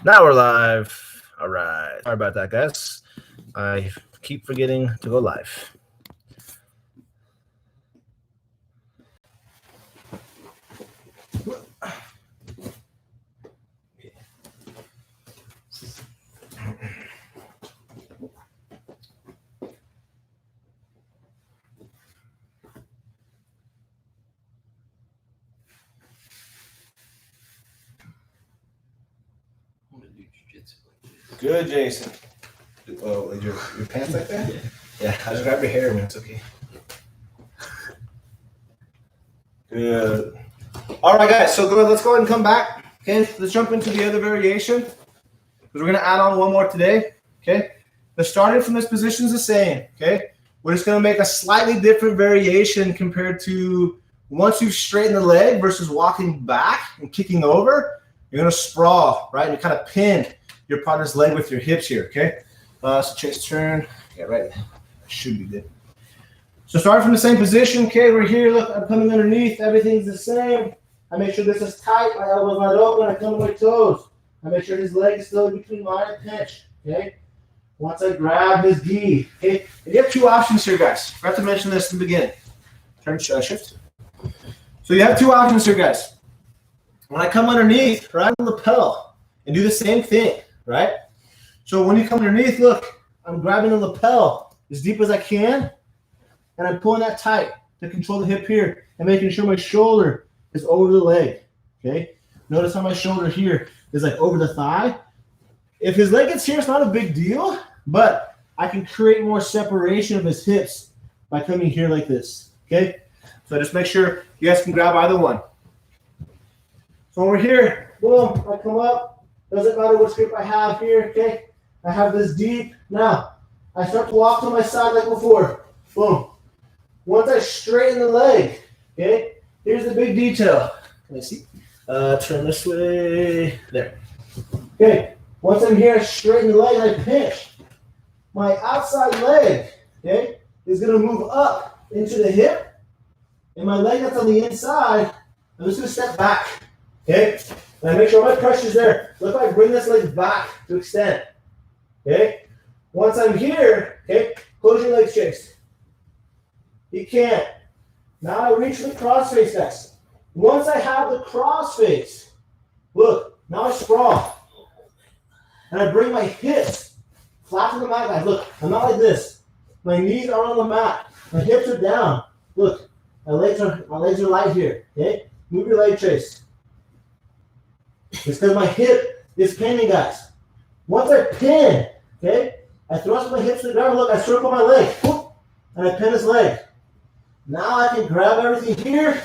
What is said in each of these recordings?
Now we're live. All right. Sorry about that, guys. I keep forgetting to go live. Good, Jason. Oh, like your pants like that? Yeah, I just grab your hair, man. It's okay. Good. All right, guys. So let's go ahead and come back. Okay, let's jump into the other variation because we're gonna add on one more today. Okay, the starting from this position is the same. Okay, we're just gonna make a slightly different variation compared to once you've straightened the leg versus walking back and kicking over. You're gonna sprawl, right? And you kind of pin your partner's leg with your hips here, okay? So chase turn, yeah, right, should be good. So starting from the same position, okay, we're here, look, I'm coming underneath, everything's the same. I make sure this is tight, my elbow's not open, I come to my toes. I make sure his leg is still between mine and pinch, okay? Once I grab his gi, okay? And you have two options here, guys. Forgot to mention this in the beginning. Turn, shift. So you have two options here, guys. When I come underneath, right, on the lapel, and do the same thing, right? So when you come underneath, look, I'm grabbing the lapel as deep as I can, and I'm pulling that tight to control the hip here and making sure my shoulder is over the leg, okay? Notice how my shoulder here is like over the thigh. If his leg gets here, it's not a big deal, but I can create more separation of his hips by coming here like this, okay? So just make sure you guys can grab either one. So when we're here, boom, I come up. Doesn't matter which grip I have here, okay? I have this deep. Now, I start to walk to my side like before. Boom. Once I straighten the leg, okay? Here's the big detail. Let me see. Turn this way. There. Okay. Once I'm here, I straighten the leg and I pinch. My outside leg, okay, is going to move up into the hip. And my leg that's on the inside, I'm just going to step back. Okay, and I make sure my pressure's there. Look, I bring this leg back to extend. Okay, once I'm here, okay, close your legs, Chase. You can't. Now I reach for the cross face, guys. Once I have the cross face, look, now I sprawl. And I bring my hips flat to the mat, guys. Look, I'm not like this. My knees are on the mat. My hips are down. Look, my legs are light here. Okay, move your leg, Chase. It's because my hip is pinning, guys. Once I pin, okay, I thrust my hips to the ground. Look, I circle my leg, whoop, and I pin his leg. Now I can grab everything here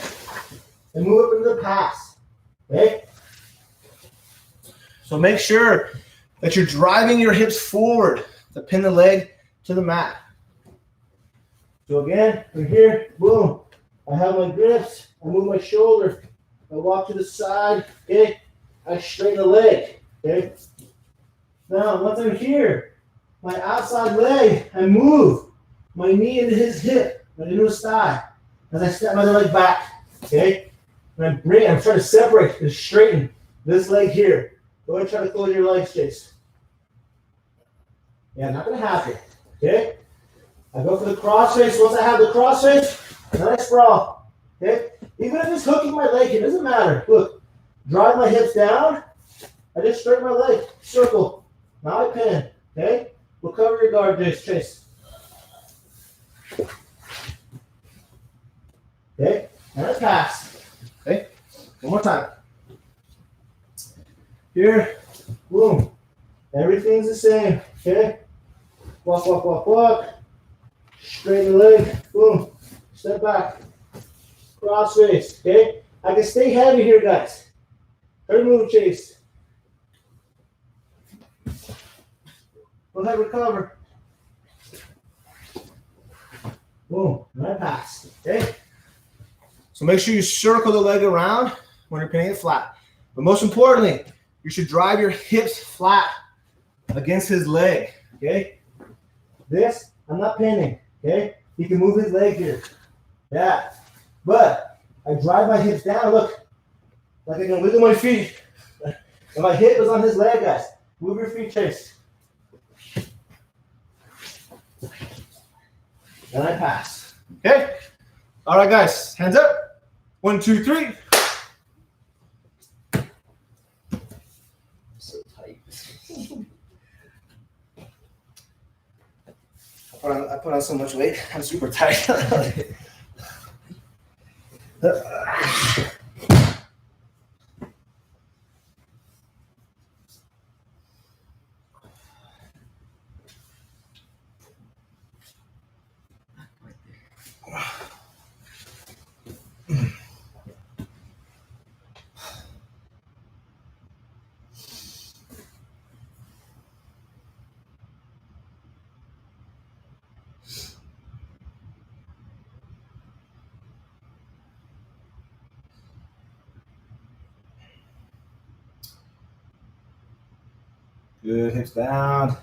and move up into the pass, okay? So make sure that you're driving your hips forward to pin the leg to the mat. So again, we're here, boom. I have my grips, I move my shoulder, I walk to the side, okay? I straighten the leg, okay? Now, once I'm here, my outside leg, I move my knee into his hip, into his thigh, as I step my other leg back, okay? And I'm trying to separate and straighten this leg here. Go ahead and try to close your legs, Chase. Yeah, not gonna happen, okay? I go for the cross face. Once I have the cross face, then I sprawl, okay? Even if it's hooking my leg, it doesn't matter. Look. Drive my hips down. I just straighten my leg. Circle. Now I pin. Okay? We'll cover your guard, Chase. Okay? And I pass. Okay? One more time. Here. Boom. Everything's the same. Okay? Walk, walk, walk, walk. Straighten the leg. Boom. Step back. Cross face. Okay? I can stay heavy here, guys. Third move, Chase. Go ahead, recover. Boom, and I pass, okay? So make sure you circle the leg around when you're pinning it flat. But most importantly, you should drive your hips flat against his leg, okay? This, I'm not pinning, okay? He can move his leg here. Yeah, but I drive my hips down, look. Like I can wiggle my feet. And my hip is on his leg, guys. Move your feet, Chase. And I pass. Okay? All right, guys. Hands up. 1, 2, 3. So tight. I put on so much weight. I'm super tight. Good, hips down.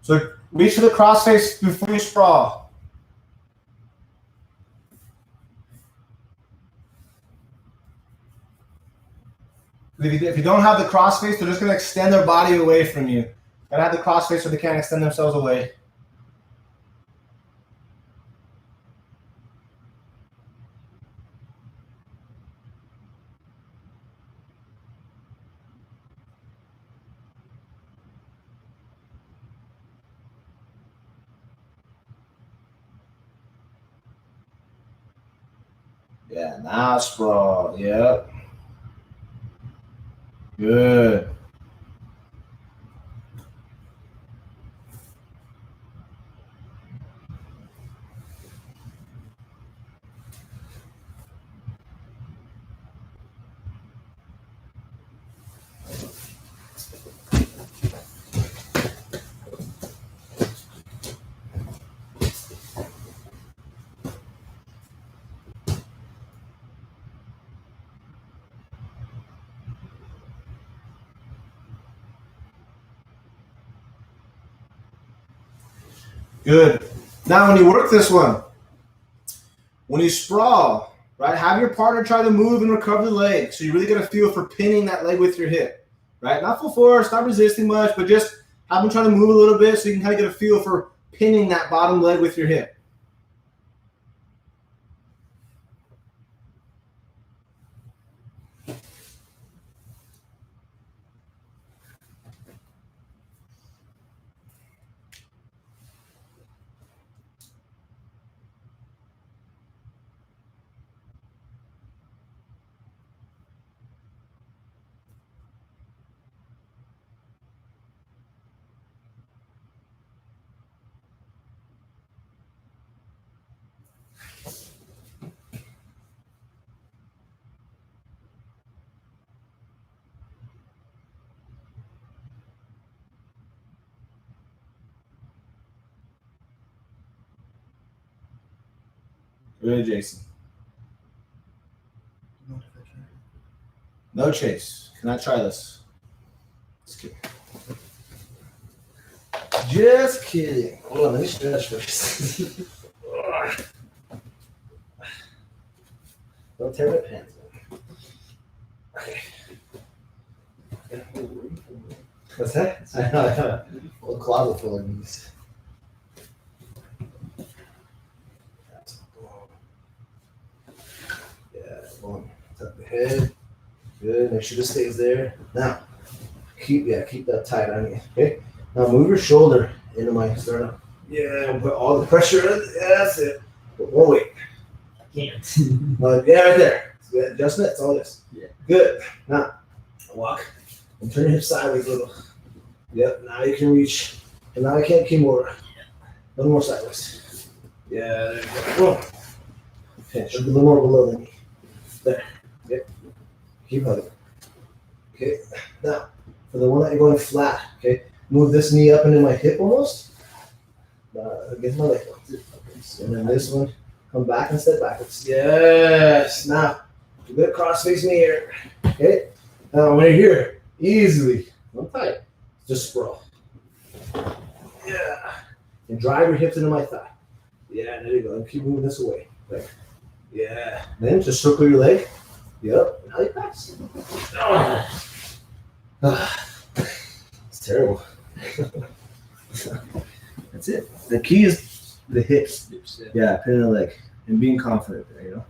So reach for the cross face before you sprawl. If you don't have the cross face, they're just going to extend their body away from you. Gotta have the cross face so they can't extend themselves away. Yeah, now sprawl. Yep. Good. Good. Now, when you work this one, when you sprawl, right, have your partner try to move and recover the leg. So you really get a feel for pinning that leg with your hip, right? Not full force, not resisting much, but just have them try to move a little bit so you can kind of get a feel for pinning that bottom leg with your hip. Good, Jason. No chase. Can I try this? Just kidding. Just kidding. Hold on, let me stretch first. Don't tear my pants. Okay. What's that? I know. I have a whole closet full of these. Yeah, boom. Tuck the head. Good. Make sure this stays there. Now, keep that tight on you. Okay. Now move your shoulder into my sternum. Yeah, and put all the pressure in. Yeah, that's it. But one weight. I can't. Yeah, right there. Good. Adjustment. That's all this. Yeah. Good. Now, walk and turn your hips sideways a little. Yep. Now you can reach. And now I can't keep more. A little more sideways. Yeah. There you go. Pinch. A little more below the knee. There. Yep. Keep hugging. Okay. Now, for the one that you're going flat, okay, move this knee up into my hip almost. Against my leg. And then this one Come back and step backwards. Yes. Now, a good cross face me here. Okay. Now, when you're here, easily, not tight, just sprawl. Yeah. And drive your hips into my thigh. Yeah, there you go. And keep moving this away. There. Yeah. Then just circle your leg. Yep. Now you pass. It's terrible. That's it. The key is the hips. Yeah, pinning the leg and being confident there, you know.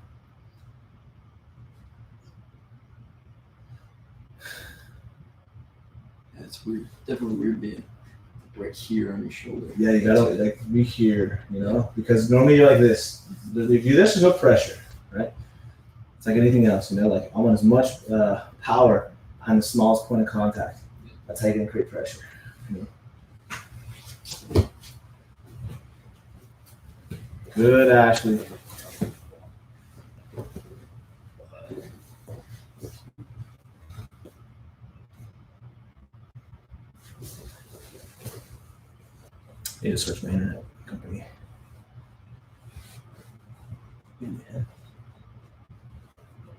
Yeah, it's weird. Definitely weird being right here on your shoulder. Yeah, you gotta like be here, you know, because normally you're like this. If you do this, there's no pressure, right? It's like anything else, you know. Like I want as much power on the smallest point of contact. That's how you can create pressure. You know? Good, Ashley. I need to search my internet company.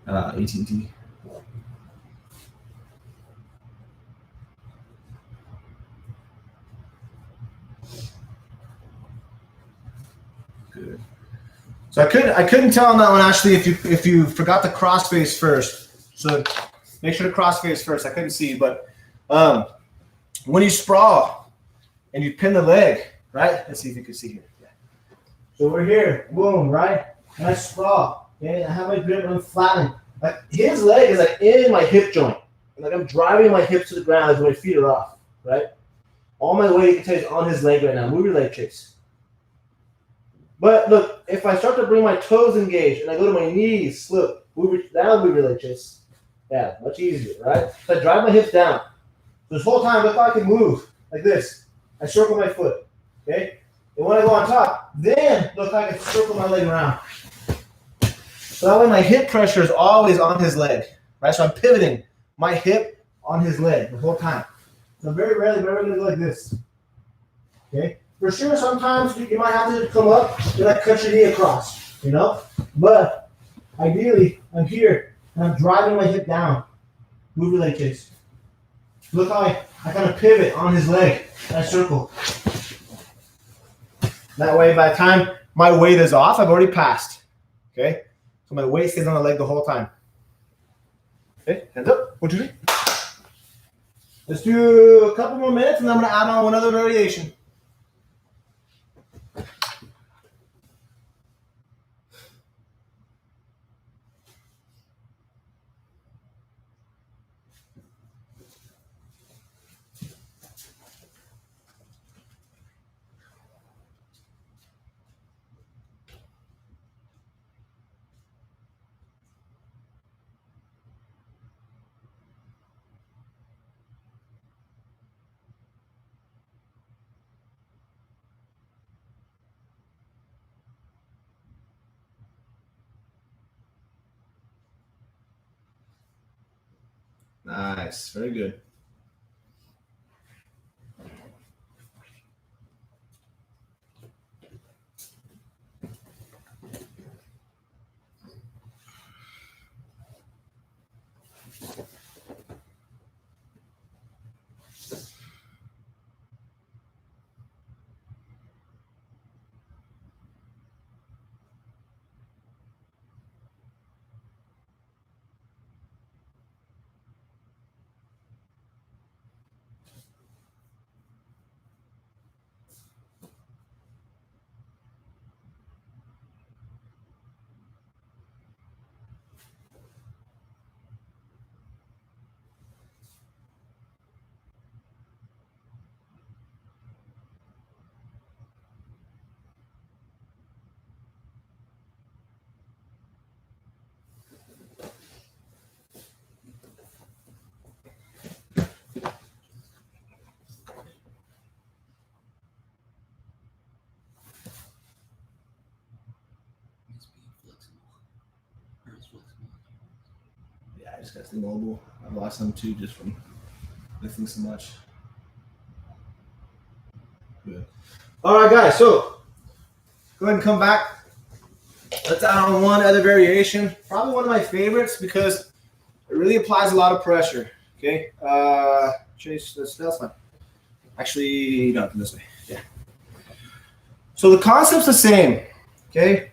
AT&T. Good. So I couldn't tell on that one, Ashley, if you forgot the cross face first. So make sure to cross face first. I couldn't see, but when you sprawl and you pin the leg, right? Let's see if you can see here. Yeah. So we're here, boom, right? And I sprawl. Okay, I have my grip and I'm flattening. Like his leg is like in my hip joint. Like I'm driving my hips to the ground as my feet are off, right? All my weight is on his leg right now. Move your leg, Chase. But look, if I start to bring my toes engaged and I go to my knees, slip, that'll move your leg, Chase. Yeah, much easier, right? So I drive my hips down. So this whole time, look how I can move like this. I circle my foot, okay? And when I go on top, then look how I can circle my leg around. So that way my hip pressure is always on his leg, right? So I'm pivoting my hip on his leg the whole time. So very rarely, but I'm going to go like this, okay? For sure, sometimes you might have to come up and like cut your knee across, you know? But ideally, I'm here and I'm driving my hip down. Move your leg, Chase. Look how I kind of pivot on his leg and I circle. That way, by the time my weight is off, I've already passed, okay? So my weight stays on the leg the whole time. Okay, hands up. 1, 2, 3. Let's do a couple more minutes and then I'm going to add on one other variation. Nice, very good. Yeah, I just got to stay mobile. I've lost some too just from lifting so much. Good. All right, guys. So go ahead and come back. Let's add on one other variation. Probably one of my favorites because it really applies a lot of pressure. Okay. Chase, that's fine. Actually, no, this way. Yeah. So the concept's the same. Okay.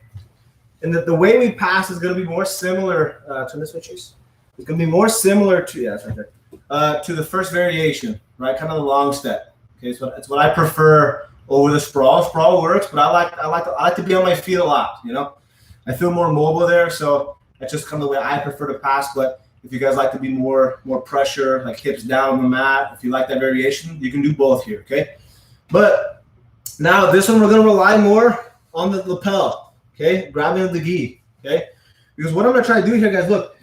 And the way we pass is going to be more similar. Turn this way, Chase. It's going to be more similar to, yeah, it's right there. To the first variation, right? Kind of the long step. Okay. So it's what I prefer over the sprawl. Sprawl works, but I like to be on my feet a lot. You know, I feel more mobile there. So that's just kind of the way I prefer to pass. But if you guys like to be more pressure, like hips down on the mat, if you like that variation, you can do both here. Okay. But now this one, we're going to rely more on the lapel. Okay. Grabbing the gi. Okay. Because what I'm going to try to do here, guys, look,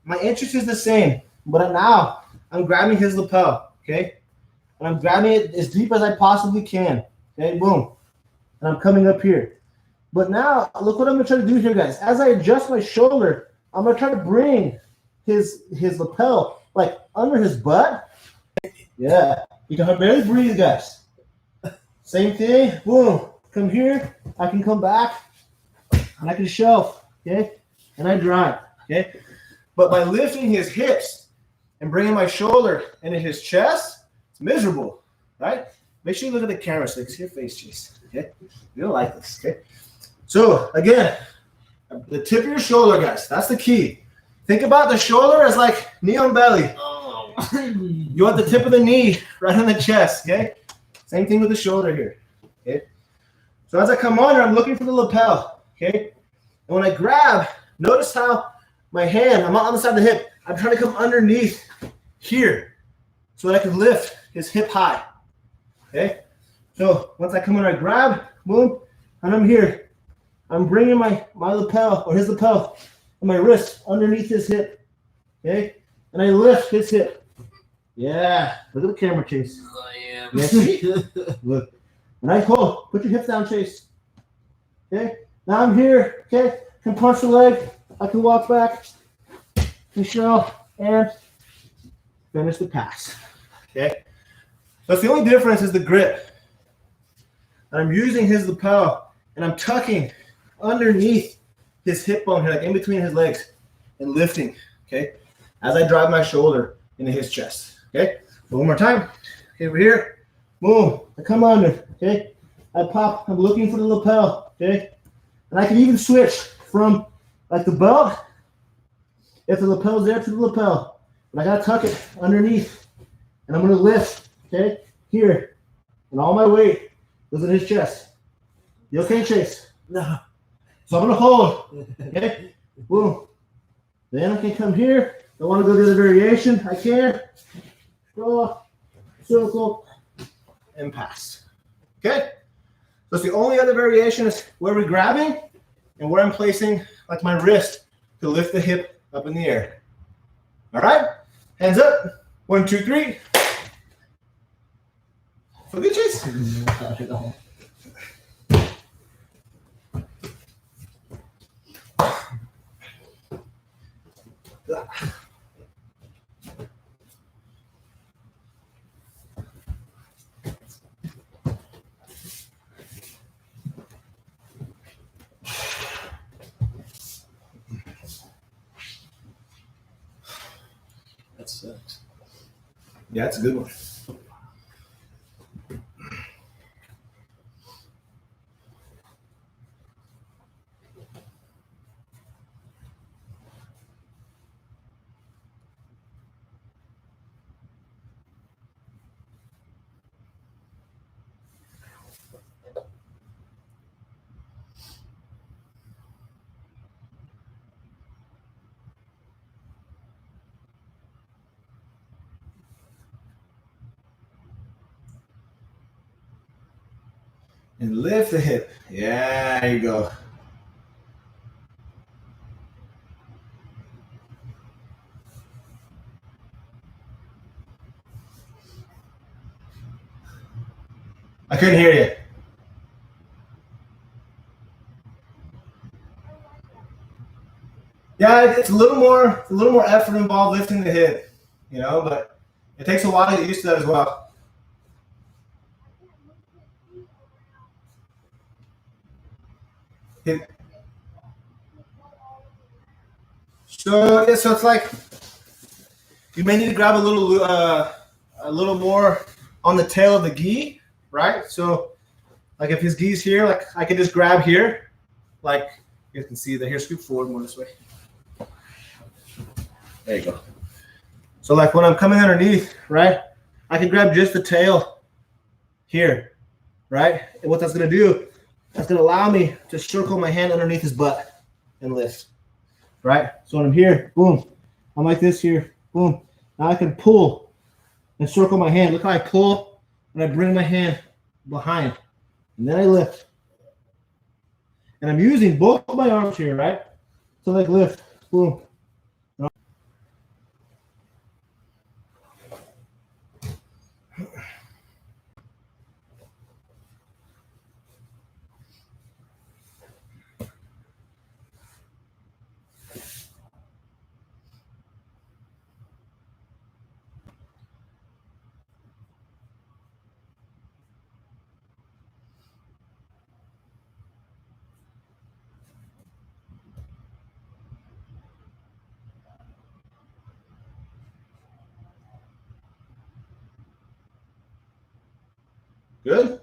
my interest is the same, but now I'm grabbing his lapel. Okay. And I'm grabbing it as deep as I possibly can. Okay. Boom. And I'm coming up here. But now look what I'm going to try to do here, guys. As I adjust my shoulder, I'm going to try to bring his lapel like under his butt. Yeah. You can barely breathe, guys. Same thing. Boom. Come here. I can come back. And I can shelf. Okay. And I drive. Okay. But by lifting his hips and bringing my shoulder into his chest, it's miserable. Right? Make sure you look at the camera so you can see your face, Chase. Okay. You don't like this. Okay. So again, the tip of your shoulder, guys. That's the key. Think about the shoulder as like knee on belly. Oh. You want the tip of the knee right on the chest, okay? Same thing with the shoulder here, okay? So as I come under, I'm looking for the lapel, okay? And when I grab, notice how my hand, I'm not on the side of the hip. I'm trying to come underneath here so that I can lift his hip high, okay? So once I come in, I grab, boom, and I'm here. I'm bringing my lapel or his lapel and my wrist underneath his hip, okay? And I lift his hip. Yeah, look at the camera, Chase. I am. Yeah, look. And I pull. Put your hips down, Chase. Okay? Now I'm here, okay? Can punch the leg. I can walk back. Can shell and finish the pass. Okay? So the only difference is the grip. And I'm using his lapel and I'm tucking underneath his hip bone here, like in between his legs, and lifting, okay, as I drive my shoulder into his chest, okay? So one more time. Okay, over here, boom, I come under, okay? I pop, I'm looking for the lapel, okay? And I can even switch from like the belt, if the lapel's there, to the lapel. But I gotta tuck it underneath, and I'm gonna lift, okay, here. And all my weight goes in his chest. You okay, Chase? No. So I'm going to hold, okay? Boom. Then I can come here. I want to go to the other variation. I can. Draw, circle, and pass. Okay? So it's the only other variation is where we're grabbing and where I'm placing like my wrist to lift the hip up in the air. All right? Hands up. 1, 2, 3. For the chase. Not at all. That sucks. Yeah, it's a good one. And lift the hip. Yeah, there you go. I couldn't hear you. Yeah, it's a little more effort involved lifting the hip, you know, but it takes a while to get used to that as well. Hip. So yeah, so it's like you may need to grab a little more on the tail of the gi, right? So like if his gi's here, like I can just grab here, like you can see that here. Scoop forward more this way. There you go. So like when I'm coming underneath, right, I can grab just the tail here, right? And what that's gonna do, that's gonna allow me to circle my hand underneath his butt and lift, right? So when I'm here, boom, I'm like this here, boom. Now I can pull and circle my hand. Look how I pull and I bring my hand behind, and then I lift. And I'm using both of my arms here, right? So like lift, boom. Good?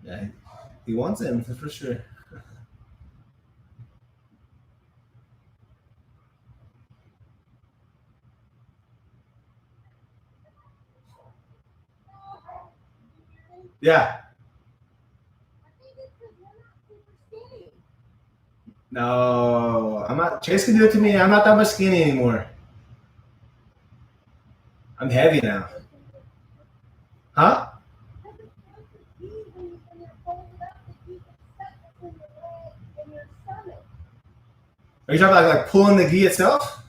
Yeah, he wants him, that's for sure. Yeah. No, I'm not. Chase can do it to me. I'm not that much skinny anymore. I'm heavy now. Huh? Are you talking about like pulling the gi itself?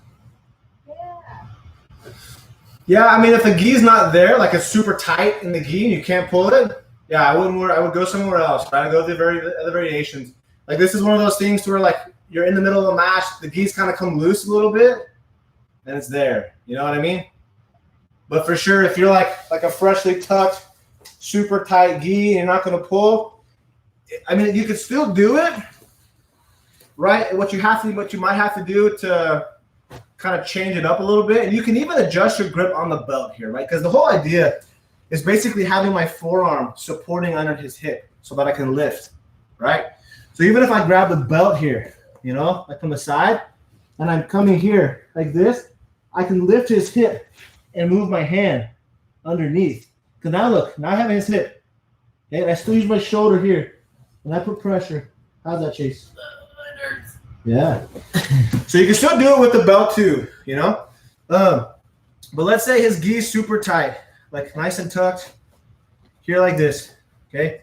Yeah, I mean, if the gi's not there, like it's super tight in the gi and you can't pull it, yeah, I wouldn't. I would go somewhere else. Try to go to the other variations. Like this is one of those things to where like you're in the middle of a match, the gi's kind of come loose a little bit, and it's there. You know what I mean? But for sure, if you're like a freshly tucked, super tight gi and you're not going to pull, I mean, you could still do it, right? What you might have to do to kind of change it up a little bit, and you can even adjust your grip on the belt here, right? Because the whole idea is basically having my forearm supporting under his hip so that I can lift, right? So even if I grab the belt here, you know, like from the side, and I'm coming here like this, I can lift his hip and move my hand underneath. Because now look, now I have his hip. Okay, and I still use my shoulder here. And I put pressure. How's that, Chase? It hurts. Yeah. So you can still do it with the belt too, you know? But let's say his gi is super tight, like nice and tucked, here like this, okay?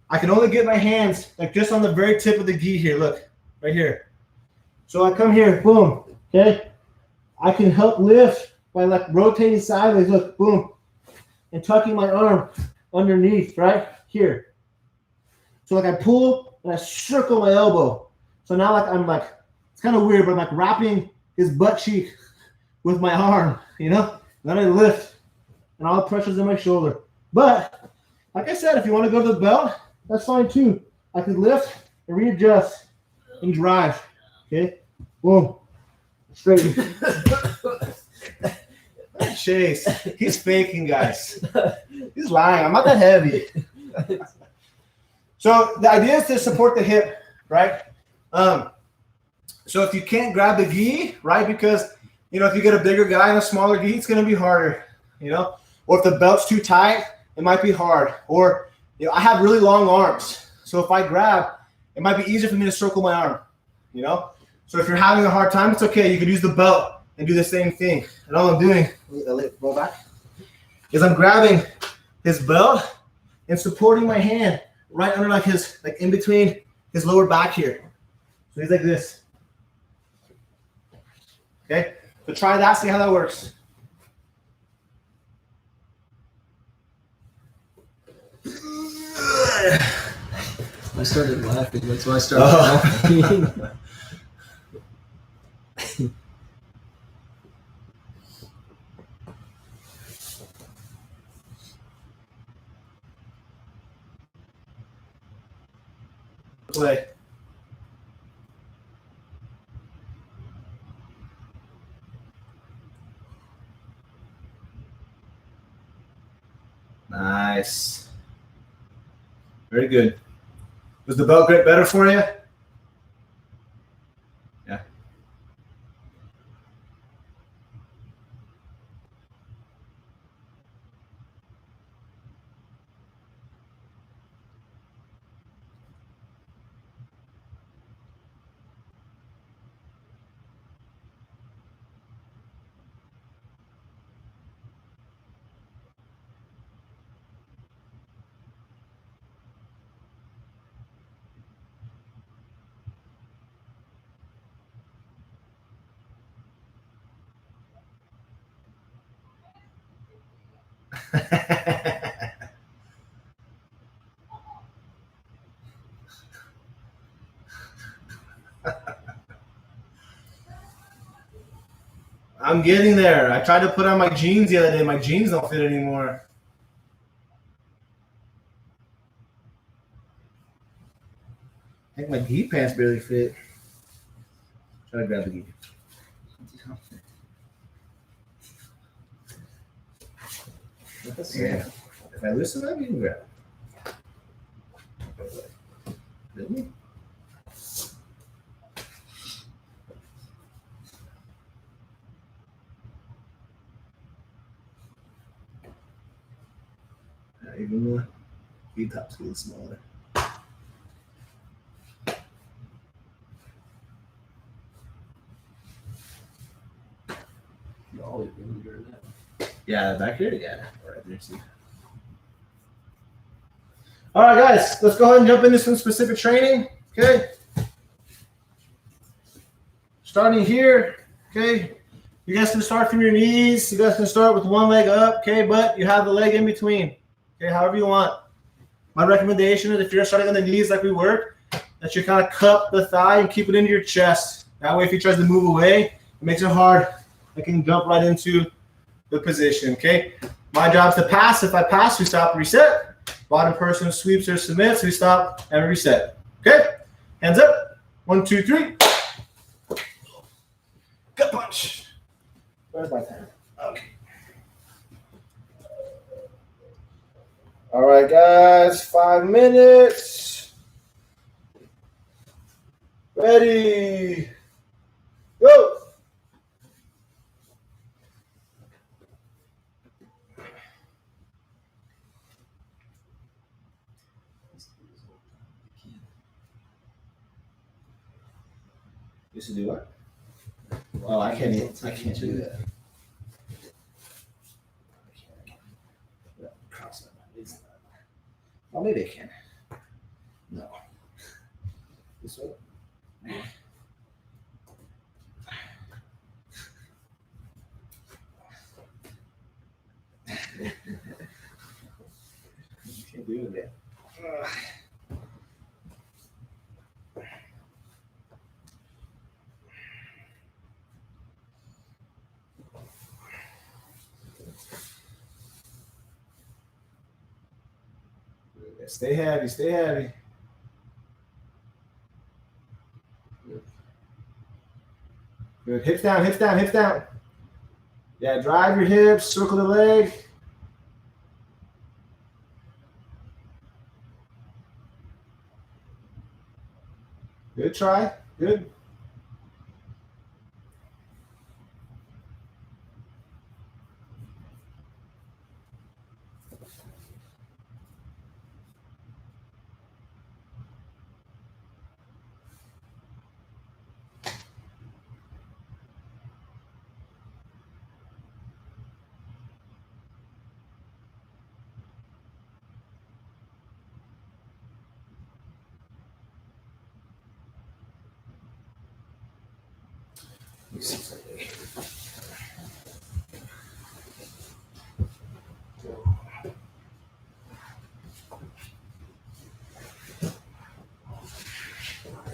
I can only get my hands like just on the very tip of the gi here, look, right here. So I come here, boom, okay? I can help lift by like rotating sideways, look, boom, and tucking my arm underneath, right here. So like I pull and I circle my elbow. So now like I'm like, it's kind of weird, but I'm like wrapping his butt cheek with my arm, you know? Then I lift and all the pressure's in my shoulder. But like I said, if you want to go to the belt, that's fine too. I can lift and readjust and drive, okay? Boom, straight. Chase, he's faking, guys. He's lying. I'm not that heavy. So the idea is to support the hip, right? So if you can't grab the gi, right, because, you know, if you get a bigger guy and a smaller gi, it's going to be harder, you know? Or if the belt's too tight, it might be hard. Or, you know, I have really long arms. So if I grab, it might be easier for me to circle my arm, you know? So if you're having a hard time, it's okay. You can use the belt and do the same thing. And all I'm doing, roll back, is I'm grabbing his belt and supporting my hand right under like his, like in between his lower back here. So he's like this. Okay? So try that, see how that works. I started laughing. That's why I started laughing. Play. Nice. Very good. Was the belt grip better for you? Yeah. I'm getting there. I tried to put on my jeans the other day. My jeans don't fit anymore. I think my gi pants barely fit. Try to grab the gi. Yeah. If I loosen up, you can grab it. Really? Even the gi top's getting smaller. Y'all are really good at that. Yeah, back here? Yeah. All right, there, see. All right, guys, let's go ahead and jump into some specific training. Okay. Starting here, okay. You guys can start from your knees. You guys can start with one leg up, okay, but you have the leg in between. Okay, however you want. My recommendation is if you're starting on the knees like we work, that you kind of cup the thigh and keep it into your chest. That way, if he tries to move away, it makes it hard. I can jump right into the position, okay? My job is to pass. If I pass, we stop, reset. Bottom person sweeps or submits, we stop and reset. Okay? Hands up. 1, 2, 3. Gut punch. Where's my time? Okay. All right, guys. 5 minutes. Ready. Go. Used to do what? Oh, I can't do that. Cross that. Oh, maybe I can. No. This way? Can't do it yet. Stay heavy, stay heavy. Good. Hips down, hips down, hips down. Yeah, drive your hips, circle the leg. Good try. Good.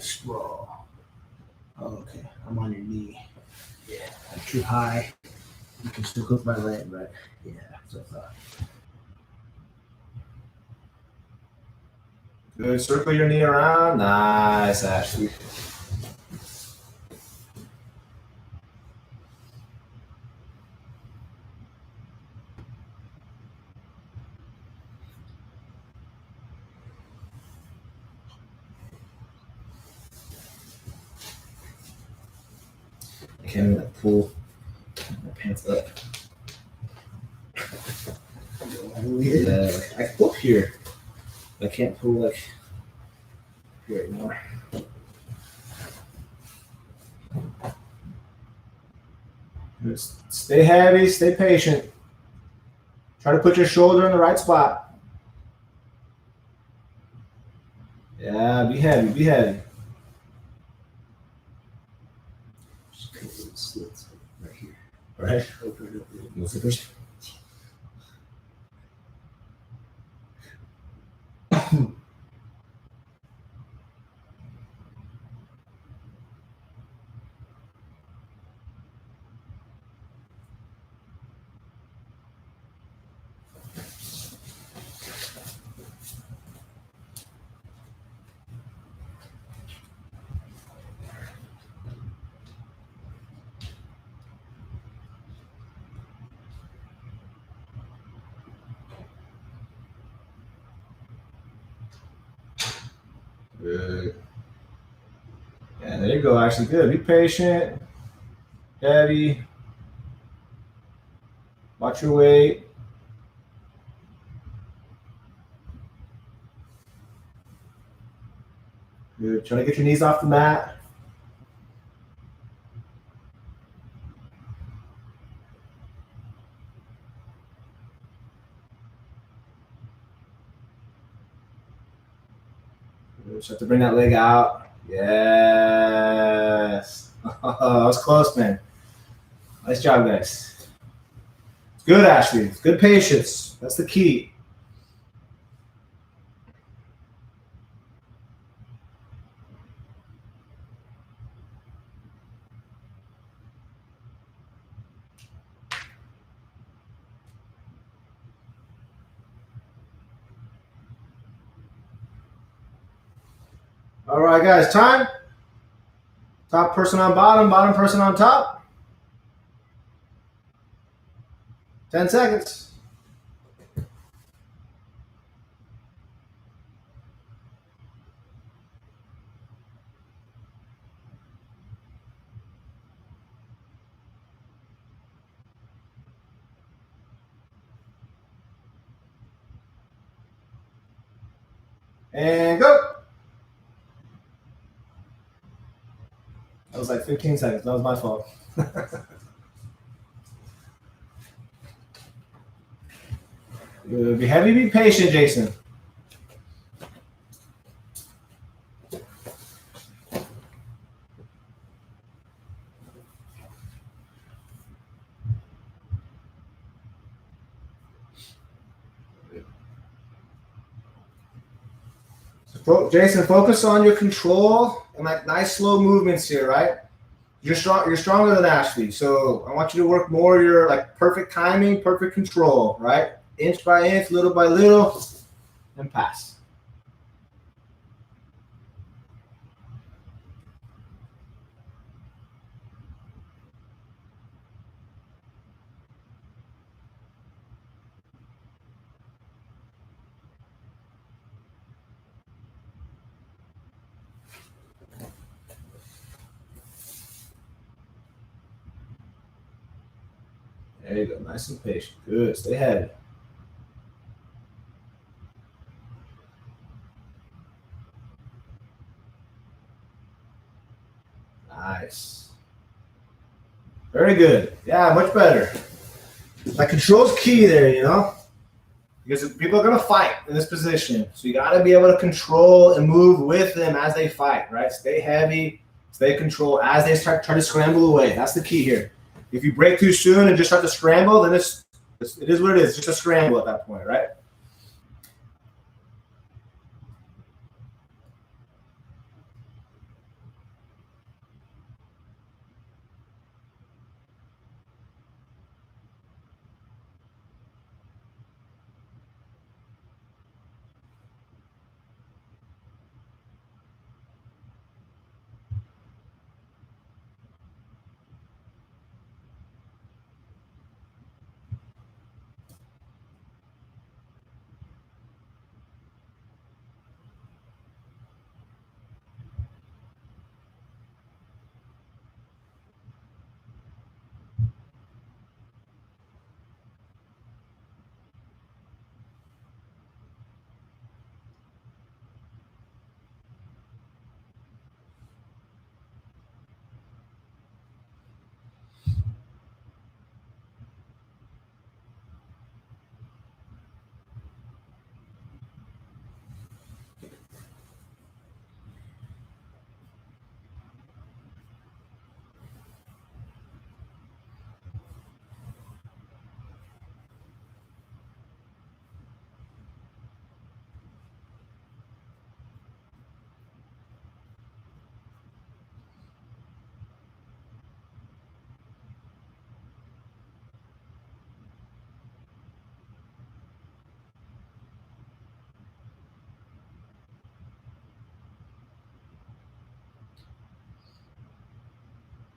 Scroll. Okay, I'm on your knee. Yeah, not too high. You can still hook my leg, but yeah, that's what I thought. Good. Circle your knee around. Nice, Ashley. I can't even pull my pants up. Yeah, like, I can pull here. I can't pull like here anymore. Just stay heavy, stay patient. Try to put your shoulder in the right spot. Yeah, be heavy, be heavy. Just create little slits right here. Right? Open it up a little. No zippers. Good. Yeah, there you go. Actually, good. Be patient. Heavy. Watch your weight. Good. Try to get your knees off the mat. Good. Just have to bring that leg out. Yes. Oh, that was close, man. Nice job, guys. It's good, Ashley. It's good patience. That's the key. All right, guys, time. Top person on bottom, bottom person on top. 10 seconds. And go. That was like 15 seconds. That was my fault. Be heavy, be patient, Jason. Jason, focus on your control and like nice slow movements here, right? You're strong. You're stronger than Ashley, so I want you to work more your like perfect timing, perfect control, right? Inch by inch, little by little, and pass. There you go, nice and patient. Good, stay heavy. Nice. Very good. Yeah, much better. That control's key there, you know? Because people are going to fight in this position. So you got to be able to control and move with them as they fight, right? Stay heavy, Stay control as they try to scramble away. That's the key here. If you break too soon and just start to scramble, then it is what it is. It's just a scramble at that point, right?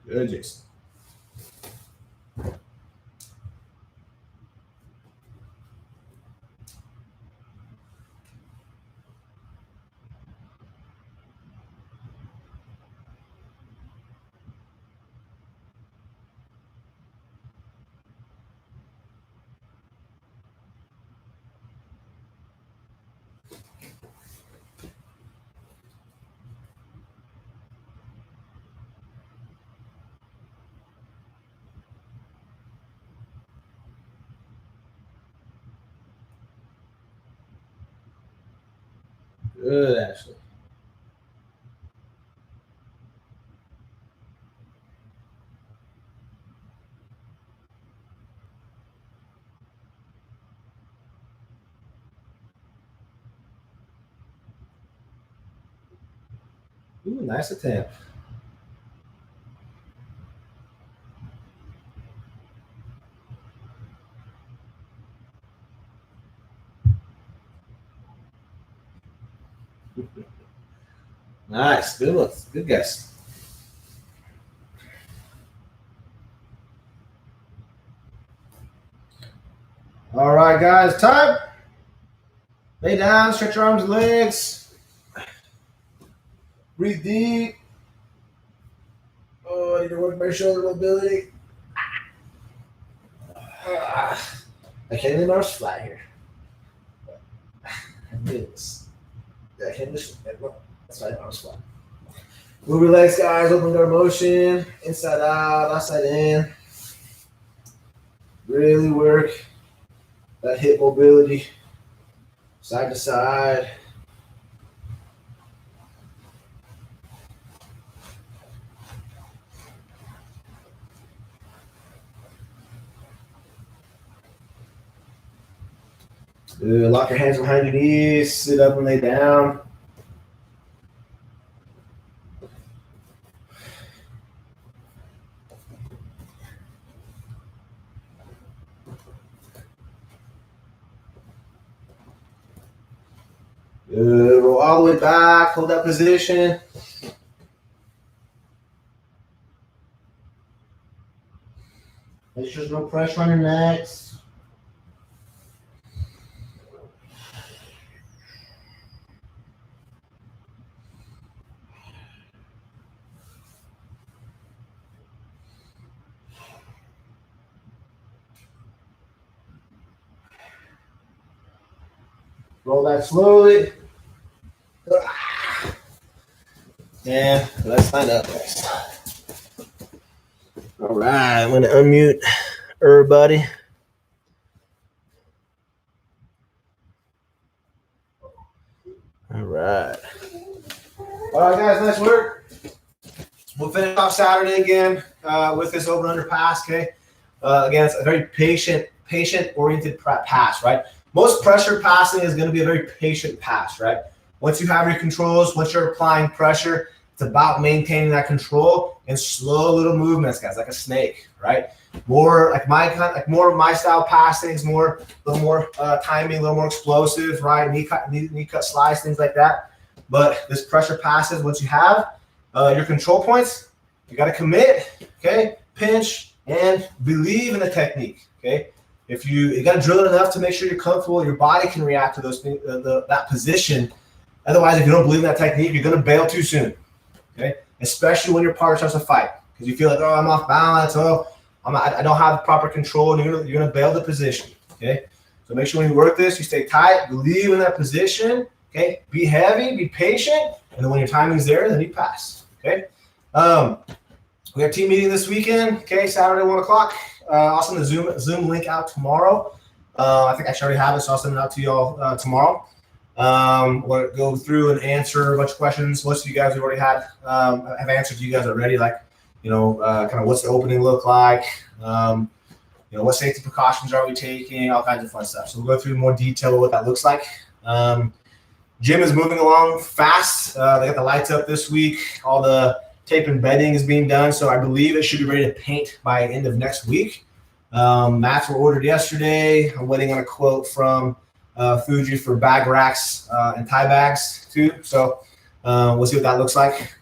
Good, Jason. Good, Ashley. Ooh, nice attempt. Nice. Good look. Good guess. All right, guys. Time. Lay down. Stretch your arms and legs. Breathe deep. Oh, I need to work my shoulder mobility. I can't leave my arms flat here. I do this. I can't just. That's why my arms flat. Move your legs, guys. Open guard motion. Inside out. Outside in. Really work that hip mobility. Side to side. Good. Lock your hands behind your knees. Sit up and lay down. Good. Roll all the way back. Hold that position. Make sure there's no pressure on your necks. Roll that slowly. Yeah, let's line up, guys. All right, I'm going to unmute everybody. All right. All right, guys, nice work. We'll finish off Saturday again with this over-under pass, okay? Again, it's a very patient-oriented pass, right? Most pressure passing is going to be a very patient pass, right? Once you have your controls, once you're applying pressure, it's about maintaining that control and slow little movements, guys, like a snake, right? More like more of my style passing is a little more timing, a little more explosive, right? Knee cut slice, things like that. But this pressure passes, once you have your control points, you got to commit, okay? Pinch and believe in the technique, okay? If you got to drill it enough to make sure you're comfortable, your body can react to those that position. Otherwise, if you don't believe in that technique, you're going to bail too soon, okay? Especially when your partner starts to fight because you feel like, oh, I'm off balance, oh, I don't have proper control, and you're gonna bail the position, okay? So make sure when you work this, you stay tight, believe in that position, okay? Be heavy, be patient, and then when your timing's there, then you pass, okay? We have team meeting this weekend, okay? Saturday, 1 o'clock. I'll send the Zoom link out tomorrow. I think I should already have it, so I'll send it out to y'all tomorrow. We'll go through and answer a bunch of questions. Most of you guys have already have answered to you guys already, like, kind of what's the opening look like, what safety precautions are we taking, all kinds of fun stuff. So we'll go through more detail of what that looks like. Gym is moving along fast. They got the lights up this week. All the tape and bedding is being done. So I believe it should be ready to paint by end of next week. Mats were ordered yesterday. I'm waiting on a quote from Fuji for bag racks and tie bags too. So we'll see what that looks like.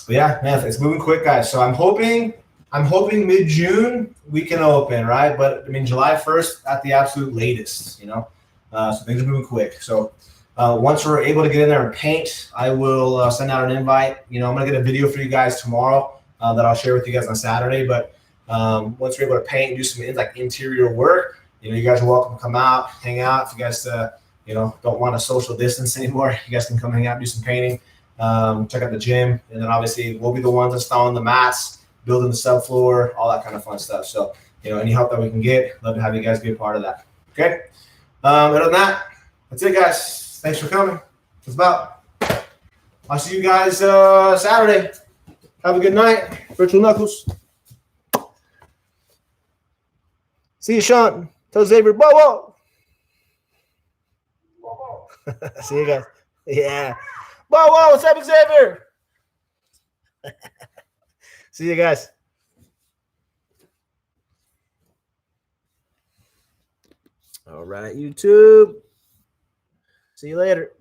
But yeah, man, it's moving quick, guys. So I'm hoping mid-June we can open, right? But I mean, July 1st at the absolute latest, so things are moving quick. So once we're able to get in there and paint, I will send out an invite. I'm gonna get a video for you guys tomorrow that I'll share with you guys on Saturday. But once we're able to paint and do some interior work, you guys are welcome to come out, hang out. If you guys don't want to social distance anymore, you guys can come hang out, do some painting. Check out the gym, and then obviously we'll be the ones installing the mats, building the subfloor, all that kind of fun stuff. So, any help that we can get, love to have you guys be a part of that. Okay. Other than that, that's it, guys. Thanks for coming. That's about. I'll see you guys Saturday. Have a good night. Virtual Knuckles. See you, Sean. Tell Xavier, whoa. See you guys. Yeah. Whoa, what's up, Xavier? See you guys. All right, YouTube. See you later.